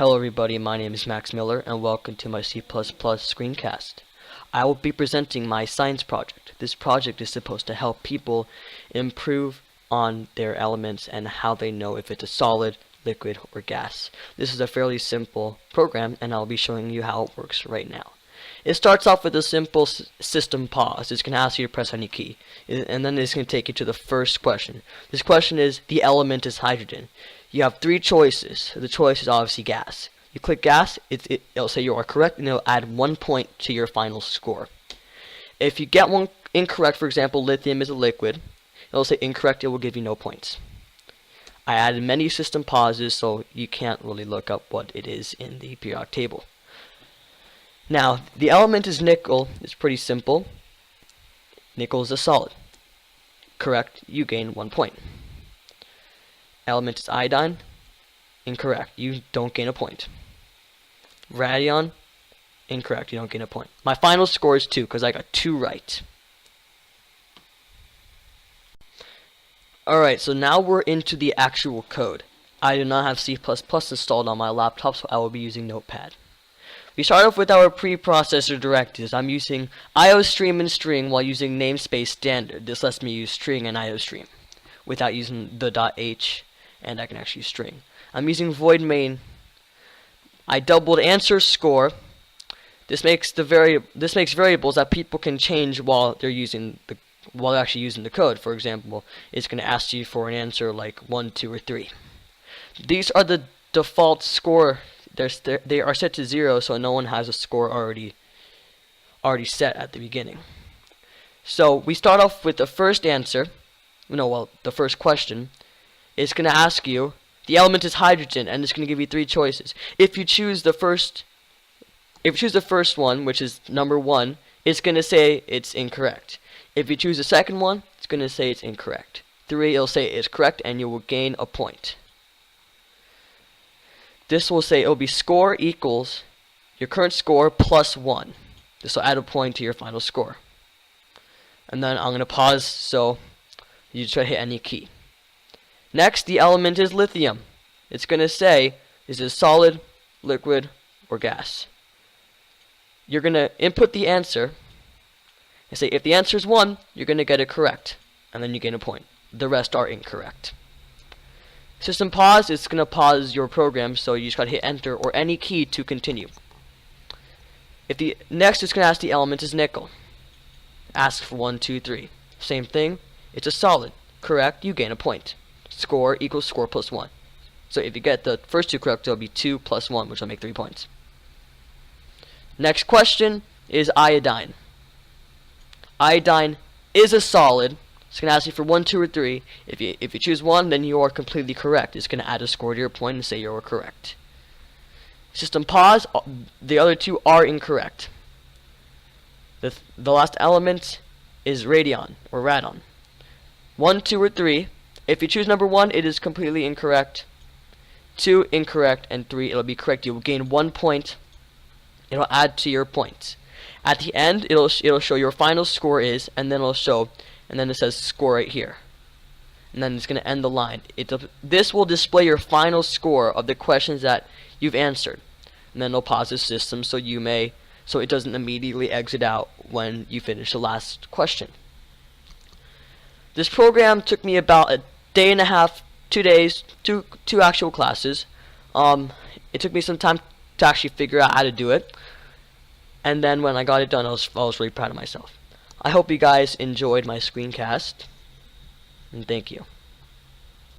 Hello everybody, my name is Max Miller and welcome to my C++ screencast. I will be presenting my science project. This project is supposed to help people improve on their elements and how they know if it's a solid, liquid, or gas. This is a fairly simple program and I'll be showing you how it works right now. It starts off with a simple system pause. It's going to ask you to press any key, and then it's going to take you to the first question. This question is, the element is hydrogen. You have three choices. The choice is obviously gas. You click gas, it'll say you are correct, and it'll add 1 point to your final score. If you get one incorrect, for example, lithium is a liquid, it'll say incorrect, it will give you no points. I added many system pauses, so you can't really look up what it is in the periodic table. Now, the element is nickel. It's pretty simple. Nickel is a solid. Correct, you gain 1 point. Element is iodine. Incorrect, you don't gain a point. Rhyogen. Incorrect, you don't gain a point. My final score is 2 because I got 2 right. Alright, so now we're into the actual code. I do not have C++ installed on my laptop, so I will be using Notepad. We start off with our preprocessor directives. I'm using iostream and string while using namespace standard. This lets me use string and iostream without using the .h, and I can actually use string. I'm using void main. I doubled answer score. This makes variables that people can change while they're actually using the code. For example, it's going to ask you for an answer like 1, 2, or 3. These are the default score. They are set to 0, so no one has a score already set at the beginning. So we start off with the first answer. The first question. It's going to ask you, the element is hydrogen, and it's going to give you 3 choices. If you choose the first one, which is number 1, it's going to say it's incorrect. If you choose the second one, it's going to say it's incorrect. 3, it'll say it's correct, and you will gain a point. This will say it'll be score equals your current score plus 1. This will add a point to your final score. And then I'm going to pause, so you just try to hit any key. Next, the element is lithium. It's going to say, is it solid, liquid, or gas? You're going to input the answer and say, if the answer is 1, you're going to get it correct, and then you gain a point. The rest are incorrect. System pause, it's going to pause your program, so you just got to hit enter or any key to continue. Next, it's going to ask the element is nickel. Ask for 1, 2, 3. Same thing, it's a solid. Correct, you gain a point. Score equals score plus 1. So if you get the first 2 correct, it'll be 2 plus 1, which will make 3 points. Next question is iodine. Iodine is a solid. It's going to ask you for 1, 2, or 3. If you choose 1, then you are completely correct. It's going to add a score to your point and say you are correct. System pause. The other 2 are incorrect. The last element is radon or radon. 1, 2, or 3. If you choose number 1, it is completely incorrect. 2 incorrect, and 3 it'll be correct. You will gain 1 point. It'll add to your points. At the end, it'll show your final score is, and then it'll show. And then it says score right here. And then it's going to end the line. This will display your final score of the questions that you've answered. And then it'll pause the system so it doesn't immediately exit out when you finish the last question. This program took me about a day and a half, 2 days, two actual classes. It took me some time to actually figure out how to do it. And then when I got it done, I was really proud of myself. I hope you guys enjoyed my screencast, and thank you.